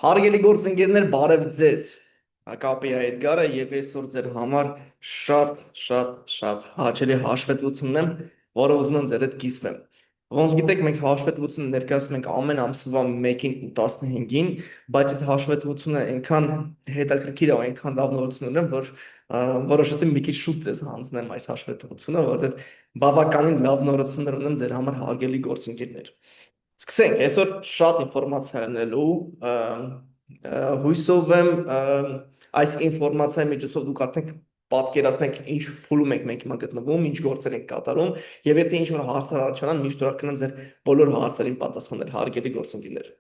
Հարգելի գործընկերներ, բարև ձեզ։ Կապի է Էդգարը եւ այսօր ձեր համար շատ հաճելի հաշվետվություն եմ, որը ուզում եմ ձեր հետ կիսվեմ։ Ոնց գիտեք, մենք հաշվետվություն ներկայացնում ենք ամեն ամսվա 1-ին ու 15-ին, բայց այդ հաշվետվությունը այնքան հետաքրքիր է, այնքան լավ նորություն ունեմ, որ որոշեցի մի քիչ շուտ ձեզ հանձնեմ այս հաշվետվությունը, որովհետեւ բավականին լավ նորություններ ունեմ ձեր համար հարգելի գործընկերներ։ Սկսենք, այսօր շատ ինֆորմացիա ունելու, հույսով եմ այս ինֆորմացիայի միջոցով դուք արդեն պատկերացնեք ինչ փուլում եք մենք հիմա գտնվում, ինչ գործեր ենք կատարում, եւ եթե ինչ-որ հարցեր առաջանան, միշտ ուրախ կլինեմ ձեր բոլոր հարցերին պատասխանել, հարգելի գործընկերներ։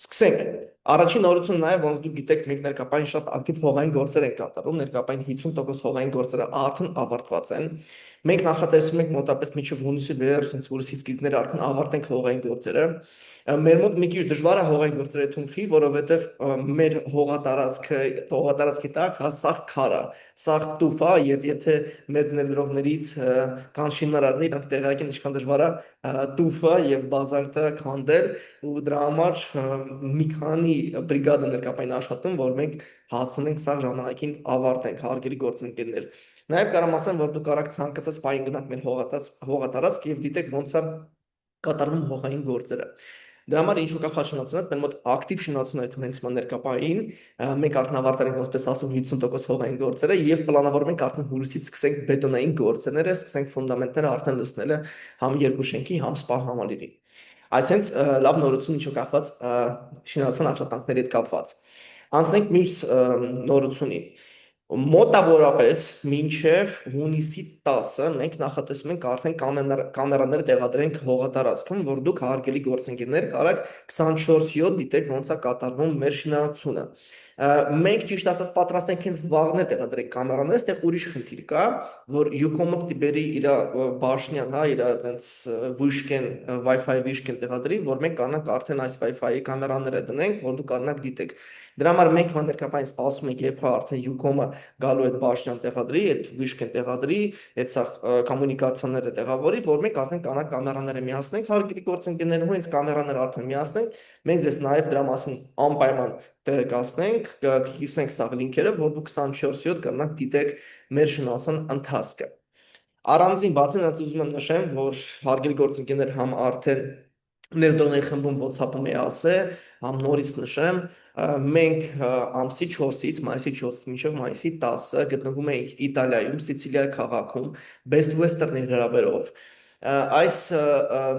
Սկսենք։ Առաջին նորությունը նաև ոնց դուք գիտեք, մենք ներկայապես շատ ակտիվ հողային գործեր ենք կատարում, ներկայապես 50% հողային գործերը արդեն ավարտված են։ Մենք նախատեսում ենք մոտապես մինչև հունիսի վերջ, հուլիսի սկիզբները արդեն ավարտենք հողային գործերը։ Մեր մոտ մի քիչ դժվար է հողային գործերը թունքի, որովհետև մեր հողատարածքի տակ հա սաղ քար է, սաղ տուֆ է, եւ եթե մեր ներդրողներից կան շինարարներ, իրանք տեղյակ են ինչքան դժվար է տուֆը եւ բազալտը քանդել, ու դրա համար մի քանի բրիգադա ներկայացին աշխատում, որ մենք հասցնենք սաղ ժամանակին ավարտենք, հարգելի գործընկերներ։ Նաև կարող ասեմ, որ դուք կարող ցանկացած բան գնաք մեր հողատարածք եւ դիտեք ոնց է կատարվում հողային գործերը։ Դրա համար ինչ-որ կա շինություններ, մեր մոտ ակտիվ շինություններ ունեն հենց ներկայային, մենք արդեն ավարտել ենք, ոնցպես ասում, 50% հողային գործերը եւ պլանավորում ենք արդեն հուլիսից սկսենք բետոնային գործերները, սկսենք ֆունդամենտները արդեն լցնելը համ երկու շենքի, համ սպա համալիրի։ Այսինքն լավ նորություն ինչ-որ կապված շինարարական աշխատանքների հետ կապված։ Անցնենք մյուս նորությունին։ Մոտավորապես մինչև հունիսի 10-ը մենք նախատեսում ենք արդեն կամերաներ տեղադրենք հողատարածքում, որ դուք հարգելի գործընկերներ կարաք 24/7 դիտեք ոնց է կատարվում մեր շինարարությունը։ Մենք ճիշտ ասած պատրաստ ենք հենց վաղներ տեղադրենք կամերաներ, այստեղ ուրիշ խնդիր կա, որ Յուկոմը պիտի բերի իր բաշնյան, հա, իր այնց վիշկեն, Wi-Fi վիշկեն տեղադրի, որ մենք կարողանանք արդեն այս Wi-Fi-ի կամերաները դնենք, որ դուք կարողանաք դիտեք։ Դրա համար մենք ներկայապես սպասում ենք, երբ արդեն Յուկոմը գալու այդ բաշնյան տեղադրի, այդ վիշկեն տեղադրի, այդ սա կոմունիկացիաները տեղավորի, որ մենք արդեն կանանք կամերաները միացնենք, հարգելի գործընկերներ, ու հենց կամերաները արդեն միացնենք, մենք ձեզ նաև դրա մասին անպայման տեղեկացնենք, կհիսենք սա լինքերը, որ դուք 24/7 կրնաք դիտեք մեր շինարարության ընթացքը։ Առանձին բացի նրանց ուզում եմ նշեմ, որ հարգելի գործընկերներ համ արդեն ներդրողների խմբում WhatsApp-ում է ասել, համ նորից նշեմ, մենք ամսի 4-ից, մայիսի 4-ից մինչև մայիսի 10-ը գտնվում ենք Իտալիայում, Սիցիլիա քաղաքում, Best Western-ի հրավերով։ Այս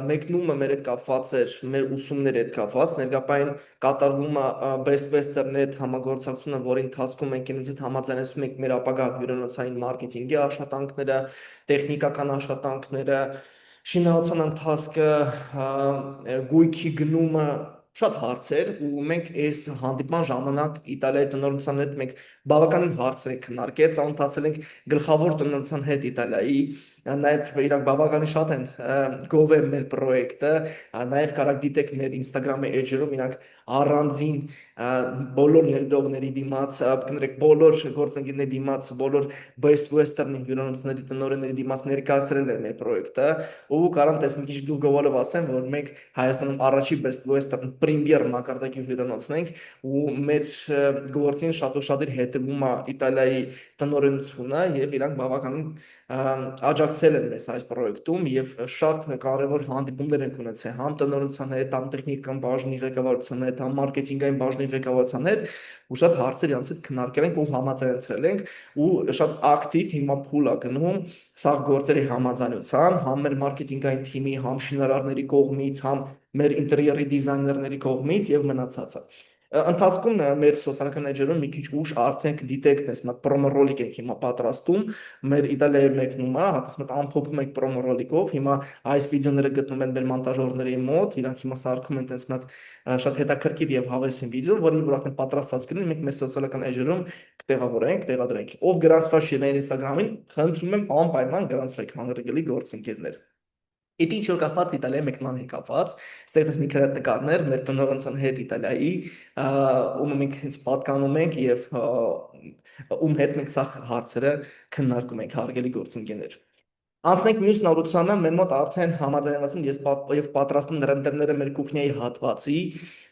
մեկնումը մեր հետ կապված էր, մեր ուսումների հետ կապված, ներկայայն կատարվում է Best Western-ի հետ համագործակցությունը, որի ընթացքում մենք իրենց հետ համաձայնեցնում ենք մեր ապագա հյուրանոցային մարքեթինգի աշխատանքները, տեխնիկական աշխատանքները, շինարարության ընթացքը, գույքի գնումը, շատ հարցեր, ու մենք այս հանդիպման ժամանակ Իտալիայի տնօրինության հետ մենք բավականին հարցեր ենք քննարկել, ծանոթացել ենք գլխավոր տնօրինության հետ Իտալիայի, նաև իրանք բավականին շատ են գովել մեր պրոյեկտը, նաև կարաք դիտեք մեր Instagram-ի էջերում իրանք առանձին բոլոր ներդրողների դիմաց, կներեք բոլոր գործընկերների դիմաց, բոլոր Best Western-ի հյուրանոցների տնօրենների դիմաց ներկայացրել են մեր պրոյեկտը, ու կարամ տես մի քիչ Google-ով ասեմ, որ մենք Հայաստանում առաջի Best Western Premier մակարդակի հյուրանոցն ենք, ու մեր գործին շատ ու շատ հետևում է Իտալիայի տնօրենությունը եւ իրանք բավականին աջակցել են մեզ այս պրոյեկտում եւ շատ կարեւոր հանդիպումներ ենք ունեցել համ տնօրինության հետ, համ տեխնիկական բաժնի ղեկավարության հետ, համ մարքեթինգային բաժնի ղեկավարության հետ, ու շատ հարցեր իրանց հետ քննարկել ենք ու համաձայնեցրել ենք, ու շատ ակտիվ հիմա փուլ է գնում սա գործերի համաձայնության, համ մեր մարքեթինգային թիմի, համ շինարարների կողմից, համ մեր ինտերիերի դիզայներների կողմից եւ մնացածը։ Ընթացքում մեր սոցիալական էջերում մի քիչ ուշ արդեն դիտեք, դες մատ պրոմո ռոլիկ ենք հիմա պատրաստում, մեր Իտալիայի մեկնումը, հատած մտ ամփոփում ենք պրոմո ռոլիկով, հիմա այս վիդեոները գտնում են մեր մոնտաժորների մոտ, իրանք հիմա սարքում են դες մտ շատ հետաքրքիր եւ հավեսին վիդեո, որի որ արդեն պատրաստած կլինի, մենք մեր սոցիալական էջերում կտեղավորենք, տեղադրենք։ Ով գրանցվա շիրային Instagram-ին, խնդրում եմ անպայման գրանցվեք, հանգրգելի գործընկերներ։ Իդի ինչ որ կապված Իտալիայի մեկնման հետ կապված, ստեղծես մի քանի նկարներ մեր տնօրենության հետ Իտալիայի, ում մենք հենց պատկանում ենք եւ ում հետ մենք սա հարցերը քննարկում ենք, հարգելի գործընկերներ։ Անցնենք մյուս նորությանը, մեր մոտ արդեն համաձայնված են եւ պատրաստում ռենդերները մեր կուխնյայի հատվածի։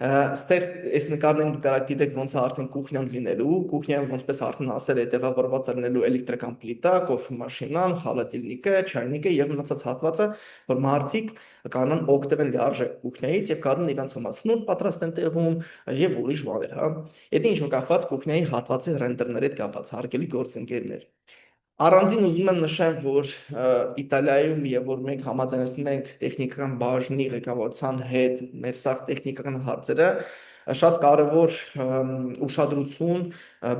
Ստեղ այս նկարներն դուք կարա գիտեք ոնց է արդեն կուխնյան լինելու։ Կուխնյայում ոնցպես արդեն ասել է տեղավորված է լինելու էլեկտրական պլիտա, կոֆե մաշինան, խալատիլնիկը, չայնիկը եւ մնացած հատվածը, որ մարդիկ կանան օգտվել լիարժեք կուխնյայից եւ կանան իրանց համար սնունդ պատրաստեն տեղում եւ ուրիշ բաներ, հա։ Եթե ինչ որ կախված կուխնյայի հատվածի ռենդերների հետ կապված հարգելի գործընկերներ։ Առանձին ուզում եմ նշել, որ Իտալիայում եւ որ մենք համաձայնեցնում ենք տեխնիկական բաժնի ղեկավարության հետ մեր սա տեխնիկական հարցերը, շատ կարևոր ուշադրություն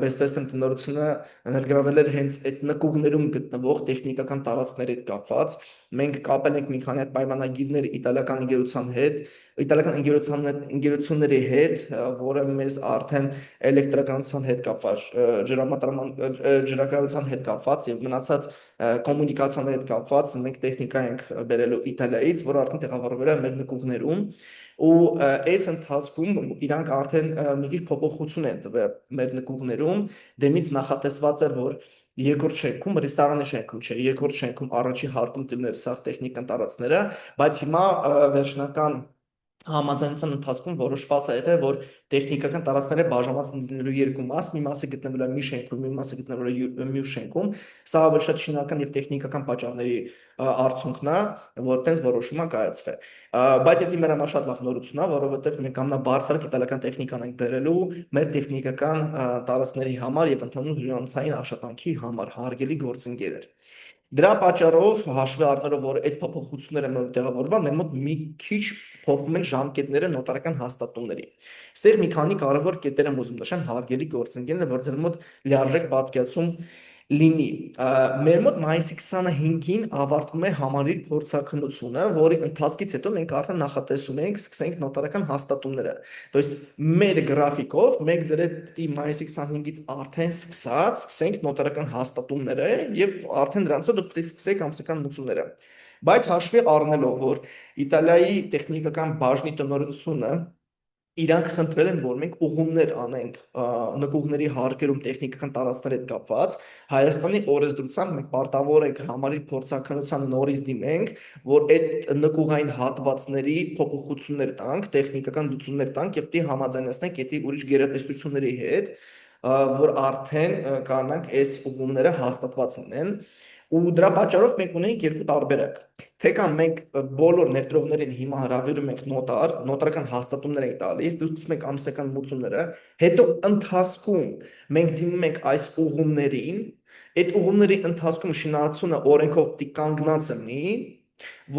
Best-Western տնօրինությունը ներգրավել էր հենց այդ նկուղներում գտնվող տեխնիկական տարածքների հետ կապված։ Մենք կապել ենք մի քանի հատ պայմանագիրներ իտալիական ընկերության հետ, իտալիական ընկերությունների հետ, որը մեզ արդեն էլեկտրականության հետ կապված, ջրակայության հետ կապված եւ մնացած կոմունիկացիաների հետ կապված մենք տեխնիկա ենք բերելու Իտալիայից, որ արդեն տեղավորվել է մեր նկուղներում ու այս ընթացքում իրանք արդեն մի քիչ փոփոխություն են տվել մեր նկուղներում, դեմից նախատեսված էր, որ երկրորդ շենքում, ռեստորանի շենքում չէ, երկրորդ շենքում առաջի հարկում տիներ սա տեխնիկան տարածքները, բայց հիմա վերջնական համաձայնության ընթացքում որոշված է եղել, որ տեխնիկական տարածքները բաժանված են լինելու երկու մաս, մի մասը գտնվել է մի շենքում, մի մասը գտնվել է մյուս շենքում։ Սա ավելի շատ շինական եւ տեխնիկական պատճառների արդյունքն է, որ տենց որոշումը կայացվել։ Բայց դա մեր համար շատ լավ նորություն է, որովհետեւ մենք ամենաբարձր իտալական տեխնիկան ենք բերելու մեր տեխնիկական տարածքների համար եւ ընդհանուր հյուրանոցային աշխատանքի համար հարգելի գործընկերներ։ Դրա պատճառով հաշվի առնելով, որ այդ փոփոխությունները մեր տեղավորվում, մեր մոտ մի քիչ փոխվում են ժամկետները նոտարական հաստատումների։ Այստեղ մի քանի կարևոր կետեր եմ ուզում նշեմ հարգելի գործընկերներ, որ ձեր մոտ լիարժեք պատկերացում լինի։ Մեր մոտ մայիսի 25-ին ավարտվում է համալիր փորձաքննությունը, որի ընթացքից հետո մենք արդեն նախատեսում ենք սկսենք նոտարական հաստատումները։ То есть մեր գրաֆիկով մենք ձեր այդ մայիսի 25-ից արդեն սկսենք նոտարական հաստատումները եւ արդեն դրանցով դուք պետք է սկսեք ամսական մուծումները։ Բայց հաշվի առնելով, որ Իտալիայի տեխնիկական բաժնի տնօրինությունը իրանք խնդրել են, որ մենք ուղումներ անենք նկուղների հարկերում տեխնիկական տարածքների հետ կապված, Հայաստանի օրենսդրությամբ մենք պարտավոր ենք համալիր փորձաքննության նորից դիմենք, որ այդ նկուղային հատվածների փոփոխություններ տանք, տեխնիկական լուծումներ տանք եւ դի համաձայնեցնենք դա ուրիշ գերատեսչությունների հետ, որ արդեն կանանք այս ուղումները հաստատված լինեն։ Ու դրա պատճառով մենք ունենք երկու տարբերակ։ Թե կամ մենք բոլոր ներդրողներին հիմա հրավիրում ենք նոտարական հաստատումներ ենք տալիս, դուք եք ամսական մուծումները, հետո ընթացքում մենք դիմում ենք այս ուղումներին, այդ ուղումների ընթացքում շինարարությունը օրենքով պիտի կանգնած լինի,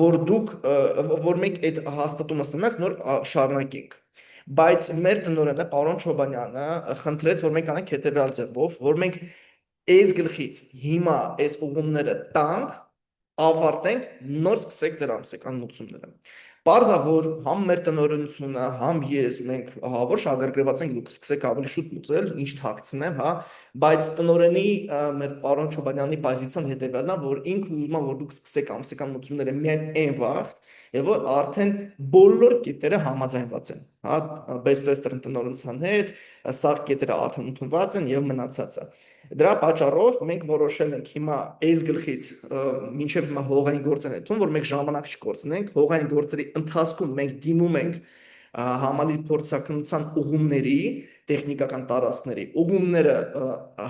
որ մենք այդ հաստատումը ստանանք, նոր շարունակենք։ Բայց մեր տնօրենը պարոն Չոբանյանը խնդրեց, որ մենք անենք հետևյալ ձևով, որ մենք այս գլխից հիմա այս ուղումները տանք, ավարտենք, նոր սկսեք ձեր ամսական մուծումները։ Պարզա որ համ մեր տնօրինությունը, համ ես մենք որ շահագրգռված ենք դուք սկսեք ավելի շուտ մուծել, ինչ թաքցնեմ, հա, բայց տնօրենի մեր պարոն Չոբանյանի պոզիցիան հետևյալն է, որ ինքը ուզում է որ դուք սկսեք ամսական մուծումները միայն այն վաղ, եւ որ արդեն բոլոր կետերը համաձայնված են, հա, Best Western տնօրինության հետ, սա կետերը արդեն ընդունված են եւ մնացածը։ Դրա պատճառով մենք որոշել ենք հիմա այս գլխից մինչև հիմա հողային գործն է թվում, որ մենք ժամանակ չկորցնենք, հողային գործերի ընթացքում մենք դիմում ենք համալիր փորձաքննության ուղումների, տեխնիկական տարածքների ուղումները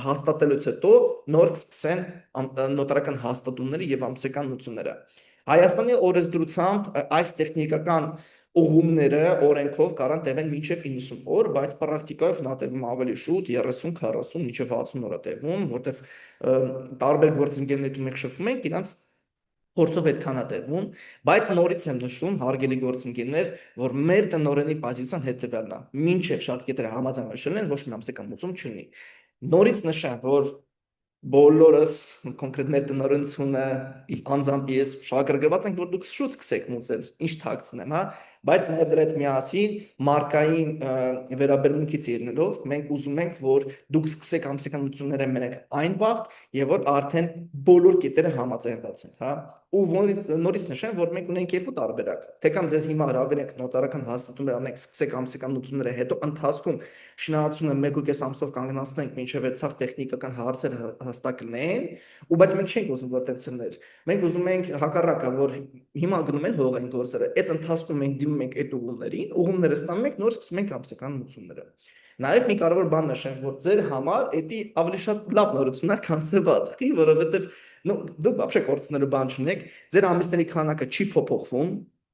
հաստատելուց հետո նոր կսկսեն նոտարական հաստատումները եւ ամսական մուծումները։ Հայաստանի օրենսդրությամբ այս տեխնիկական ուղումները օրենքով կարան տևեն մինչև 90 օր, բայց պրակտիկայով նա տևում ավելի շուտ 30, 40, մինչև 60 օր է տևում, որտեվ տարբեր գործընկերներում մենք շփվում ենք, իրանց փորձով այդքան է տևում, բայց նորից եմ նշում, հարգելի գործընկերներ, որ մեր տնօրենի պոզիցիան հետևյալն է. մինչև շատ կետերը համաձայնվել են, ոչ մի ամսական մուծում չունի։ Նորից նշեմ, որ բոլորս կոնկրետ մեր տնօրինությունը անձամբ ես շահագրգռված ենք, որ դուք շուտ սկսեք մուծել, ինչ թաքցնեմ, հա, բայց նաև դրա հետ միասին մարկային վերաբերմունքից ելնելով մենք ուզում ենք, որ դուք սկսեք ամսական լուծումները մենակ այն վաղ, եւ որ արդեն բոլոր կետերը համաձայնված են, հա։ Ու նորից նշեմ, որ մենք ունենք երկու տարբերակ։ Թե կամ ձեզ հիմա հրավիրենք նոտարական հաստատումներ անեք, սկսեք ամսական լուծումները, հետո ընթացքում շինարարությունը 1.5 ամսով կանգնացնենք, մինչև այդ ցավ տեխնիկական հարցերը հստակ լինեն, ու բայց մենք չենք ուզում որ տենց լիներ։ Մենք ուզում ենք հակառակը, որ հիմա գնում են հողային գործերը, այդ ընթացքում մենք դիմում ենք այդ ուղումներին, ուղումները ստանում ենք, նոր սկսում ենք ամսական լուծումները։ Նաև մի կարևոր բան նշեմ, որ ձեր համար դա ավելի շատ լավ նորություն է, քան սեվատի, որովհետև դուք вообще կորցնելու բան չունեք, ձեր ամիսների քանակը չի փոփոխվում,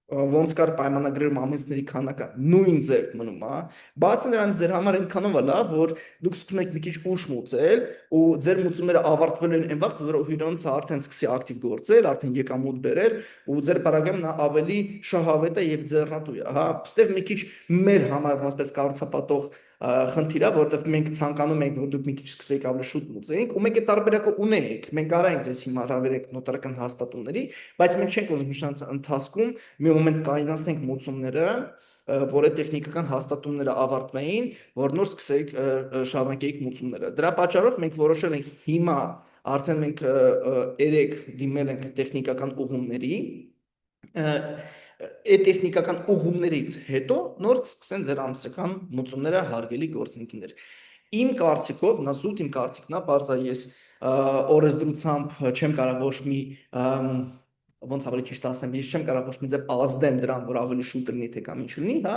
ոնց կար պայմանագրերում ամիսների քանակը նույն ձև մնում է, բացի նրանից ձեր համար այնքանով է լավ, որ դուք սկսում եք մի քիչ ուշ մուծել ու ձեր մուծումները ավարտվել են այն վաղ, որ հյուրոնցը արդեն սկսի ակտիվ գործել, արդեն եկամուտ բերել ու ձեր պարագայում նա ավելի շահավետ է եւ ձեռնատու է, հա, այստեղ մի քիչ մեր համար որպես կառուցապատող խնդիր է, որովհետև մենք ցանկանում ենք, որ դուք մի քիչ սկսեք ավելի շուտ մուծեինք, ու մենք այդ տարբերակը ունենք։ Մենք կարող ենք ձեզ հիմա հրավիրենք նոտարական հաստատումների, բայց մենք չենք ուզում հիշանց ընթացքում մի մոմենտ կայացնենք մուծումները, որ այդ տեխնիկական հաստատումները ավարտվեին, որ նոր սկսենք շարունակեիք մուծումները։ Դրա պատճառով մենք որոշել ենք հիմա արդեն մենք 3 դիմել ենք տեխնիկական ուղումների, այդ տեխնիկական ուղումներից հետո նոր կսկսեն ձեր ամսական մուծումները հարգելի գործընկերներ։ Իմ կարծիքով, նա զուտ իմ կարծիքն է, բարձր ես օրեսդրությամբ չեմ կարող ոչ մի ոնց ավելի ճիշտ ասեմ, ես չեմ կարող ոչ մի ձև ազդեմ դրան, որ ավելի շուտ լինի թե կամ ինչ լինի, հա,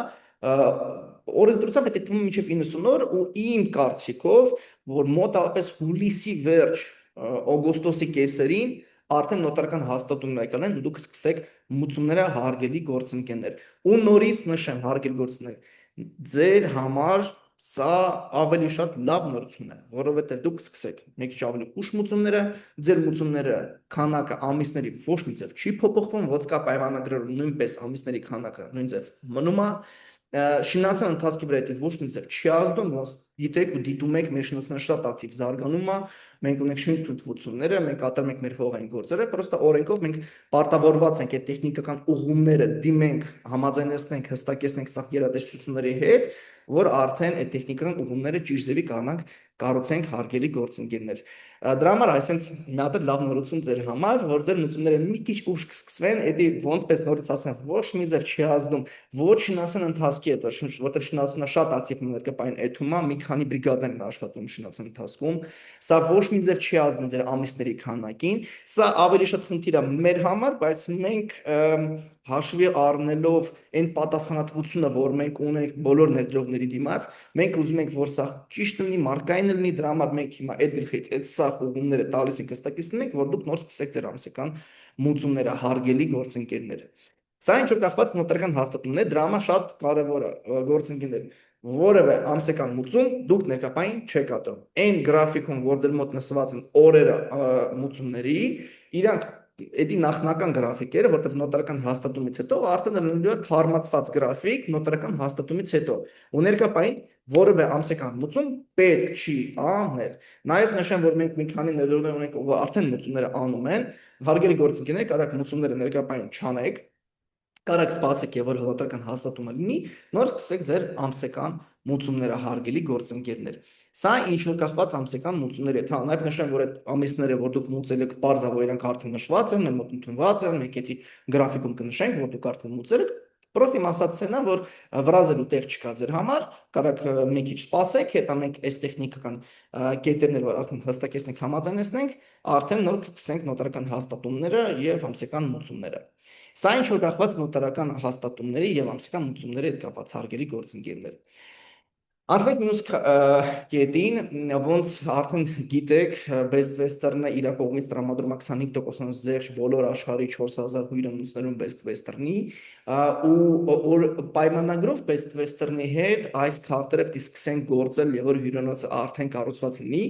օրեսդրությամբ դա տվում մինչև 90 օր ու իմ կարծիքով, որ մոտավորապես հուլիսի վերջ, օգոստոսի կեսերին արդեն նոտարական հաստատումներ կանեն ու դուք սկսեք մուծումները հարգելի գործընկերներ։ Ու նորից նշեմ, հարգելի գործընկերներ, ձեր համար սա ավելի շատ լավ նորություն է, որովհետև դուք սկսեք մի քիչ ավելի ուշ մուծումները, ձեր մուծումները քանակը ամիսների ոչ մի ձև չի փոփոխվում, ոնց կա պայմանագրերում նույնպես ամիսների քանակը նույն ձև մնում է, շինարարության ընթացքի վրա դա ոչ մի ձև չի ազդում, ոնց գիտեք ու դիտում եք մեր շինարարությունը շատ ակտիվ զարգանում է, մենք ունենք շինթույթությունները, մենք կատարում ենք մեր հողային գործերը, պրոստը օրենքով մենք պարտավորված ենք այդ տեխնիկական ուղումները դիմենք, համաձայնեցնենք, հստակեցնենք սա գերատեսչությունների հետ, որ արդեն այդ տեխնիկական ուղումները ճիշտ ձևի կանանք կառուցենք հարգելի գործընկերներ։ Դրա համար այսինքն մի հատ լավ նորություն ձեր համար, որ ձեր մուծումները մի քիչ ուշ կսկսվեն, դա ոնց պես նորից ասեմ, ոչ մի ձև չի ազդում, ոչ շինարարության ընթացքի հետ, որտեղ շինարարությունը շատ ակտիվ ներկայային էթում է, մի քանի բրիգադներ են աշխատում շինարարության ընթացքում, սա ոչ մի ձև չի ազդում ձեր ամիսների քանակին, սա ավելի շատ խնդիր է մեր համար, բայց մենք հաշվի առնելով այն պատասխանատվությունը, որ մենք ունենք բոլոր ներդրողների դիմաց, մենք ուզում ենք, որ սա ճիշտ լինի, մարկային լինի, դրա համար մենք հիմա այդ գլխից այդ սա ուղումները տալիս ենք, հստակեցնում ենք, որ դուք նոր սկսեք ձեր ամսական մուծումները, հարգելի գործընկերներ։ Սա ինչ որ կախված նոտարական հաստատումն է, դրա համար շատ կարևոր է գործընկերներ, որևէ ամսական մուծում դուք ներկայային չեք կատարում։ Այն գրաֆիկում, որ դեր մոտ նշված են օրերը մուծումների, իրանք դա նախնական գրաֆիկերը, որտեղ նոտարական հաստատումից հետո արդեն լինելու է թարմացված գրաֆիկ նոտարական հաստատումից հետո։ Ու ներկայային որևէ ամսական մուծում պետք չի անել։ Նաև նշեմ, որ մենք մի քանի ներդրողներ ունենք, ով արդեն մուծումները անում են, հարգելի գործընկերներ, կարաք մուծումները ներկայային չանեք, կարաք սպասեք եւ որ հողատարական հաստատումը լինի, նոր սկսեք ձեր ամսական մուծումները հարգելի գործընկերներ։ Սա ինչ որ կախված ամսական մուծումների հետ, հա, նաև նշեմ, որ այդ ամիսները, որ դուք մուծել եք, բարձր իրանք արդեն նշված են, մոտ ընդունված են, մենք էդի գրաֆիկում կնշենք, որ դուք արդեն մուծել եք, պրոստի ասացնա, որ վրազելու տեղ չկա ձեր համար, կարաք մի քիչ սպասեք, հետո մենք այս տեխնիկական կետերներ, որ արդեն հստակեցնենք, համաձայնեցնենք, արդեն նոր սկսենք նոտարական հաստատումները եւ ամսական մուծումները։ Սա ինչ որ կախված նոտարական հաստատումների եւ ամսական մուծումների հետ կապված հարգելի գործընկերներ։ Անցնենք մյուս կետին, ոնց արդեն գիտեք, Best Western-ը իր կողմից տրամադրում է 25% զերծ բոլոր աշխարհի 4000 հյուրընկերներում Best Western-ի ու պայմանագրով Best Western-ի հետ այս քարտերը պետք է սկսեն գործել եւ որ հյուրանոցը արդեն կառուցված լինի,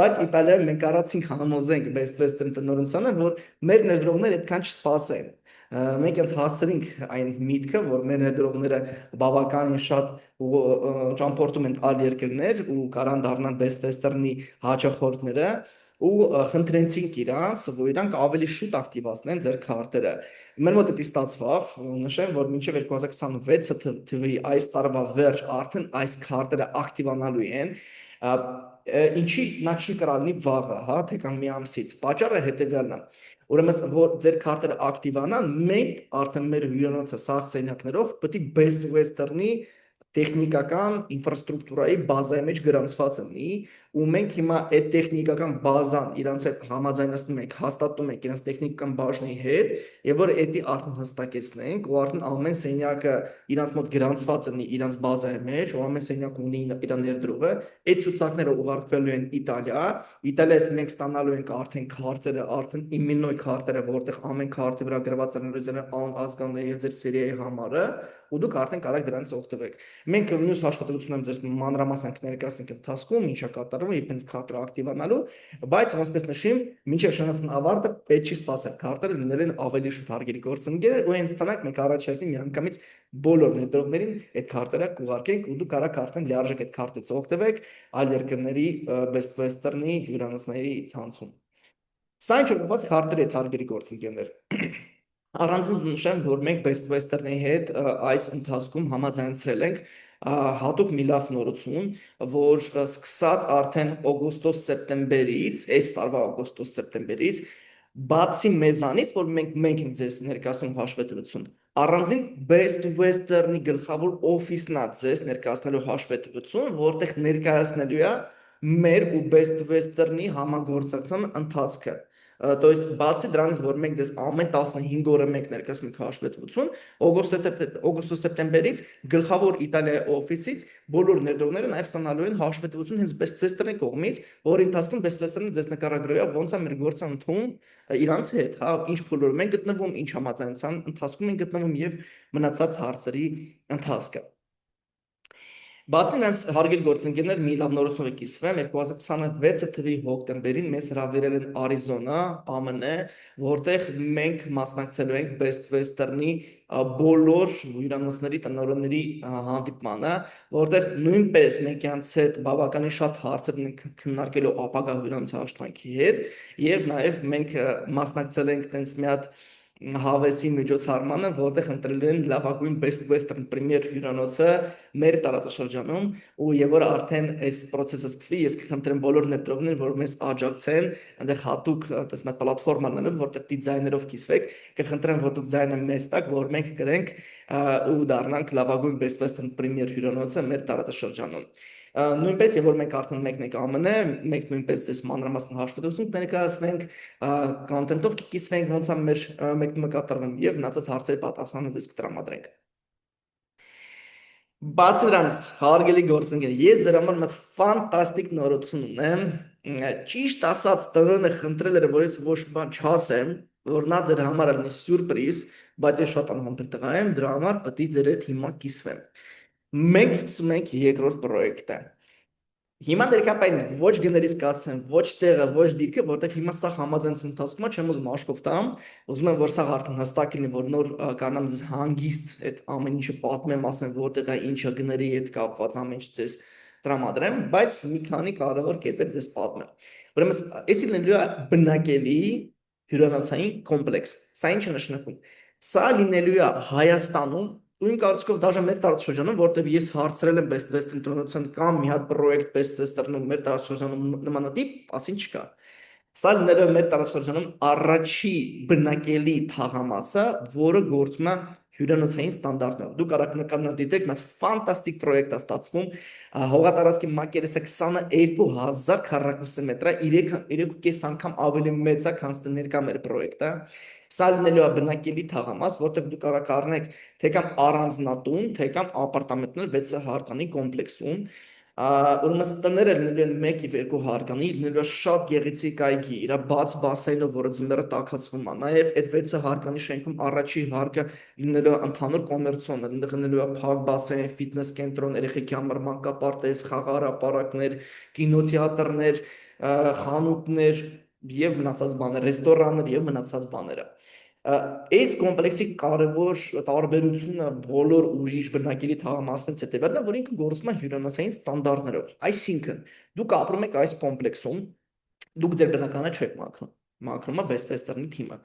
բայց Իտալիայում մենք առածինք համոզենք Best Western տնօրինությանը, որ մեր ներդրողները այդքան չսպասեն։ Մենք այնց հասցրինք այն միտքը, որ մեր ներդրողները բավականին շատ ճամփորդում են այլ երկրներ ու կարան դառնան Best Western-ի հաճախորդները ու խնդրեցինք իրանց, որ իրանք ավելի շուտ ակտիվացնեն ձեր քարտերը։ Մեր մոտ դա ստացվավ, նշեմ, որ մինչև 2026 թվականի այս տարվա վերջ արդեն այս քարտերը ակտիվանալու են։ Ինչի նա չի կրալնի վաղը, հա, թե կամ մի ամսից։ Պատճառը հետևյալն է։ Ուրեմն, որ ձեր քարտերը ակտիվանան, մենք արդեն մեր հյուրանոցը սաղ սենյակներով պետք է Best Western-ի տեխնիկական ինֆրաստրուկտուրայի բազայի մեջ գրանցված լինի, ու մենք հիմա այդ տեխնիկական բազան իրանց հետ համաձայնեցնում ենք, հաստատում ենք իրանց տեխնիկական բաժնի հետ, եւ որ դա արդեն հստակեցնենք, ու արդեն ամեն սենյակը իրանց մոտ գրանցված լինի իրանց բազայի մեջ, ու ամեն սենյակ ունի իր ներդրողը, այդ ցուցակները ուղարկվելու են Իտալիա, Իտալիայից մենք ստանալու ենք արդեն քարտերը, արդեն իմենոյ քարտերը, որտեղ ամեն քարտի վրա գրված է ձեր ազգանունը եւ ձեր սերիայի համարը, ու դուք արդեն կարող եք դրանից օգտվել։ Մենք նույնիսկ հաշվետվություն եմ ձեզ մանրամասն ներկայացնենք ընթացքում, ինչա կատարվում, երբ քարտը ակտիվանալու, բայց ոնցպես նշեմ, մինչև շնորհացն ավարտը պետք չի սպասել, քարտերը լինել են ավելի շուտ հարգելի գործընկեր, ու հենց տնակ մենք առաջարկենք միանգամից բոլոր ներդրողներին այդ քարտերը կուղարկենք, ու դուք կարող արդեն լիարժեք այդ քարտից օգտվեք այլ երկրների Best Western-ի հյուրանոցների ցանցում։ Սա ինչ ուղղված քարտերի հետ հարգելի գործընկերներ։ Առանձին նշեմ, որ մենք Best Western-ի հետ այս ընթացքում համաձայնեցրել ենք հատուկ մի լավ նորություն, որ սկսած արդեն օգոստոս-սեպտեմբերից, այս տարվա օգոստոս-սեպտեմբերից, բացի մեզանից, որ մենք ենք ձեզ ներկայացնում հաշվետվություն, առանձին Best Western-ի գլխավոր օֆիսն է ձեզ ներկայացնելու հաշվետվություն, որտեղ ներկայացնելու է մեր ու Best Western-ի համագործակցության ընթացքը։ То есть բացի դրանից, որ մենք ձեզ ամեն 15 օրը մենք ներկայացնում ենք հաշվետվություն, օգոստոս-սեպտեմբերից գլխավոր Իտալիայի օֆիսից բոլոր ներդրողները նաև ստանալու են հաշվետվություն հենց Best Western-ի կողմից, որի ընթացքում Best Western-ը ձեզ նկարագրելու է ոնց է մեր գործը ընթանում իրանց հետ, հա, ինչ փուլերում են գտնվում, ինչ համաձայնության ընթացքում են գտնվում եւ մնացած հարցերի ընթացքը։ Բացի նրանց հարգելի գործընկերներ, մի լավ նորություն կիսվեմ, 2026 թվականի հոկտեմբերին մեզ հրավիրել են Արիզոնա, ԱՄՆ, որտեղ մենք մասնակցելու ենք Best Western-ի բոլոր հյուրանոցների տնօրենների հանդիպմանը, որտեղ նույնպես մենք անց հետ բավականին շատ հարցեր ենք քննարկելու ապագա հյուրանոցի աշխատանքի հետ, եւ նաեւ մենք մասնակցել ենք տենց մի հատ հավեսի միջոցառմանը, որտեղ ընտրելու են լավագույն Best Western Premier հյուրանոցը մեր տարածաշրջանում, ու եւ որ արդեն այս process-ը սկսվի, ես կխնդրեմ բոլոր ներդրողներին, որ մեզ աջակցեն, այնտեղ հատուկ այդպես մի պլատֆորման ունենք, որտեղ դիզայներով կիսվեք, կխնդրեմ, որ դուք ձայնը մեզ տաք, որ մենք գրենք ու դառնանք լավագույն Best Western Premier հյուրանոցը մեր տարածաշրջանում։ Նույնպես եւ որ մենք արդեն մեկն ենք ԱՄՆ, մենք նույնպես դες մանրամասն հաշվետվություն ներկայացնենք, կոնտենտով կիսվենք, ոնց է մեր մեկը կատարվում եւ մնացած հարցերի պատասխանը դες կտրամադրենք։ Բացի դրանից, հարգելի գործընկեր, ես ձեր համար մի ֆանտաստիկ նորություն ունեմ։ Ճիշտ ասած, տնօրենը խնդրել էր, որ ես ոչ բան չասեմ, որ նա ձեր համար լինի սյուրպրիզ, բայց ես շատ անհամբեր տղա եմ, դրա համար պետք է ձեր հետ հիմա կիսվեմ։ Մենք սկսում ենք երկրորդ պրոյեկտը։ Հիմա ներկայացին ոչ գներից կասեմ, ոչ տեղը, ոչ դիրքը, որտեղ հիմա սա համաձայնության ընթացքում է, չեմ ուզում աշխով տամ, ուզում եմ որ սա արդեն հստակ լինի, որ նոր կանամ ձեզ հանգիստ այդ ամեն ինչը պատմեմ, ասեմ որտեղ է ինչը գների հետ կապված ամեն ինչ ձեզ տրամադրեմ, բայց մի քանի կարևոր կետեր ձեզ պատմեմ։ Ուրեմն, էսի լինելու է բնակելի հյուրանոցային կոմպլեքս։ Սա ինչ է նշանակում։ Սա լինելու է Հայաստանում Իմ կարծիքով դաժե մեր տարածաշրջանում, որտեղ ես հարցրել եմ Best Western տնօրենության կամ մի հատ պրոյեկտ Best Western-ում մեր տարածաշրջանում նմանատիպ, ասին չկա։ Սա լինելու է մեր տարածաշրջանում առաջի բնակելի թաղամասը, որը գործում է հյուրանոցային ստանդարտներով։ Դուք կարող եք նկարներ դիտեք, մի հատ ֆանտաստիկ պրոյեկտ է ստացվում։ Հողատարածքի մակերեսը 22000 քառակուսի մետր է, 3.5 անգամ ավելի մեծ է, քան ներկա մեր պրոյեկտը։ Սա լինելու է բնակելի թաղամաս, որտեղ դուք կարող եք առնեք թե կամ առանձնատուն, թե կամ ապարտամենտներ 6 հարկանի կոմպլեքսում։ Ուրեմն տները լինելու են 1 եւ 2 հարկանի, լինելու է շատ գեղեցիկ այգի, իր բաց բասեյնով, որը ձմեռը տաքացվում է։ Նաեւ այդ 6 հարկանի շենքում առաջի հարկը լինելու է ընդհանուր կոմերցիոն, այնտեղ լինելու է փակ բասեյն, ֆիթնես կենտրոն, երեխեքի համար մանկապարտեզ, խաղահրապարակներ, կինոթեատրներ, խանութներ եւ մնացած բաներ, ռեստորաններ եւ մնացած բաները։ Այս կոմպլեքսի կարևոր տարբերությունը բոլոր ուրիշ բնակելի թաղամասներից հետևելն է, որ ինքը գործում է հյուրանոցային ստանդարտներով։ Այսինքն, դուք ապրում եք այս կոմպլեքսում, Դուք ձեր բնականը չեք մաքրում։ Մաքրում է best western-ի թիմը։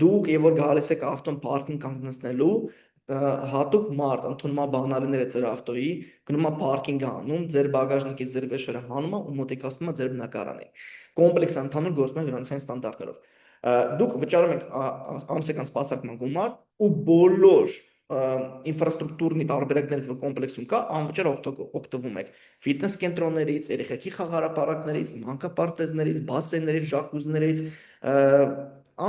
Դուք եւ որ գալիս եք ավտոն պարկինգ կանգնեցնելու, հատուկ մարդ ընդունում է բանալիները ձեր ավտոյի, գնում է պարկինգ անում, ձեր բագաժնիկից ձեր վեշերը հանում է ու մոտիկացնում է ձեր բնակարանին։ Կոմպլեքս ընդհանուր գործում է ֆինանսային ստանդարտներով։ Դուք վճարում եք ամսական սպասարկման գումար ու բոլոր ինֆրաստրուկտուրնի տարբերակներից, որ կոմպլեքսում կա, անվճար օգտվում եք ֆիթնես կենտրոններից, երեխեքի խաղարապարակներից, մանկապարտեզներից, բասեններից, ժակուզներից,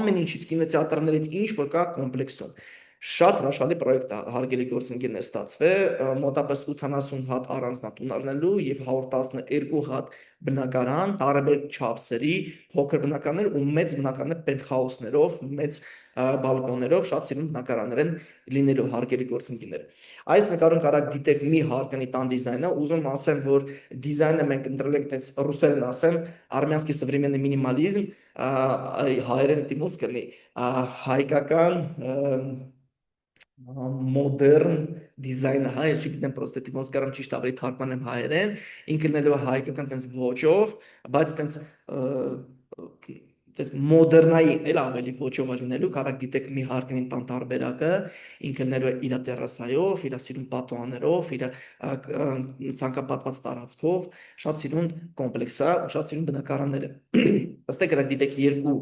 ամեն ինչից, կինոթեատրներից, ինչ որ կա կոմպլեքսում։ Շատ հրաշալի պրոյեկտ է, հարգելի գործընկերներ, ստացվել, մոտավորապես 80 հատ առանձնատուն առնելու եւ 112 հատ բնակարան, տարբեր չափսերի, փոքր բնակարաններ ու մեծ բնակարաններ պենթհաուսներով, մեծ բալկոններով, շատ սիրուն բնակարաններ են լինելու, հարգելի գործընկերներ։ Այս նկարում կարաք դիտեք մի հարկանի տան դիզայնը, ուզում ասեմ, որ դիզայնը մենք ընտրել ենք տես ռուսերեն ասեմ, արմյանский современный минимализм, հայերեն դիմոց կլինի, հայկական մոդեռն դիզայնը հայ, ես չգիտեմ պրոստե դիմոց կարամ ճիշտ ավելի թարգմանեմ հայերեն, ինքը լինելու է հայկական տես ոճով, բայց տես մոդեռնային էլ ավելի ոճով լինելու, կարաք դիտեք մի հարկանի տան տարբերակը, ինքը լինելու է իր տերասայով, իր սիրուն պատուհաններով, իր ցանկապատված տարածքով, շատ սիրուն կոմպլեքս է, շատ սիրուն բնակարաններ են։ Ըստ կարաք դիտեք երկու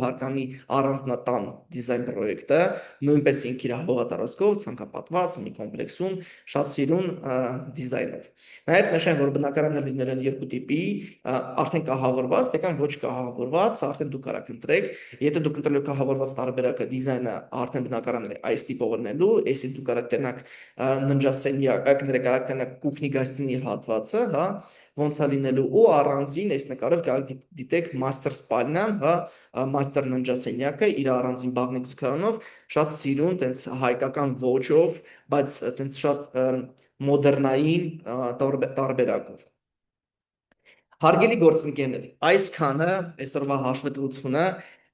հարկանի առանձնատան դիզայն պրոյեկտը, նույնպես ինքը իր հողատարածքով, ցանկապատված մի կոմպլեքսում, շատ սիրուն դիզայնով։ Նաև նշեմ, որ բնակարանները լինել են երկու տիպի, արդեն կահավորված, թե կան ոչ կահավորված, արդեն դուք կարաք ընտրեք, եթե դուք ընտրել եք կահավորված տարբերակը, դիզայնը արդեն բնակարանները այս տիպով լինելու, այսի դուք կարաք տենաք ննջասենյակ, կարաք տենաք կուխնի գաստինի հատվածը, հա, ոնց է լինելու ու առանձին այս նկարով կարաք դիտեք master spalnyan, հա, master ննջասենյակը իր առանձին բաղնիքականով, շատ սիրուն, տենց հայկական ոճով, բայց տենց շատ մոդեռնային տարբերակով։ Հարգելի գործընկերներ, այսքանը այսօրվա հաշվետվությունը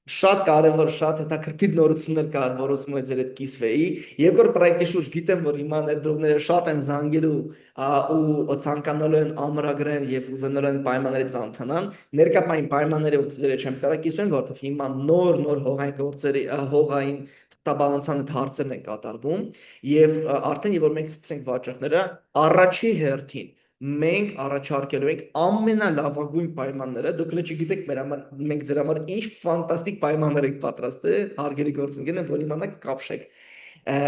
շատ կարևոր, շատ հետաքրքիր նորություններ կար, որ ուզում եմ ձեր հետ կիսվեի։ Երկրորդ պրոյեկտի շուրջ գիտեմ, որ հիմա ներդրողները շատ են զանգելու ու ցանկանալու են ամրագրեն եւ ուզենալու են պայմանների ծանոթանան։ Ներկայային պայմանները ձերը չեմ կարող կիսվեմ, որովհետեւ հիմա նոր հողային գործերի հողային տաբանության հարցերն են կատարվում եւ արդեն որ մենք սկսենք վաճառքները առաջի հերթին մենք առաջարկելու ենք ամենալավագույն պայմանները, դուք էլ չգիտեք մենք ձեր համար ինչ ֆանտաստիկ պայմաններ ենք պատրաստել, հարգելի գործընկերներ, որ իմանաք կապշեք։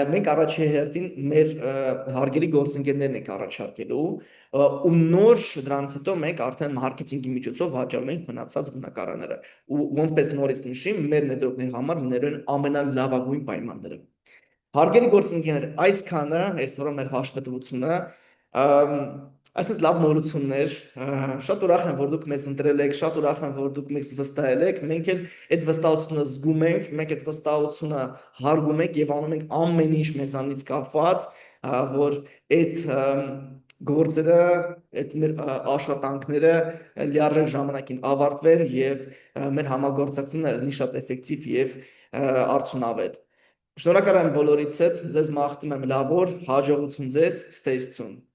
Մենք առաջի հերթին մեր հարգելի գործընկերներն ենք առաջարկելու ու նոր դրանից հետո մենք արդեն մարքեթինգի միջոցով վաճառելու ենք մնացած բնակարանները ու ոնցպես նորից նշեմ, մեր ներդրողների համար լինելու են ամենալավագույն պայմանները։ Հարգելի գործընկերներ, այսքանը այսօր մեր հաշվետվությունը այսպես լավ նորություններ, շատ ուրախ եմ, որ դուք մեզ ընտրել եք, շատ ուրախ եմ, որ դուք մեզ վստահել եք, մենք էլ այդ վստահությունը զգում ենք, մենք այդ վստահությունը հարգում ենք եւ անում ենք ամեն ինչ մեզանից կապված, որ այդ գործերը, այդ մեր աշխատանքները լիարժեք ժամանակին ավարտվեն եւ մեր համագործակցությունը լինի շատ էֆեկտիվ եւ արդյունավետ։ Շնորհակալ եմ բոլորիցս, ձեզ մաղթում եմ լավ օր, հաջողություն ձեզ, stay tuned։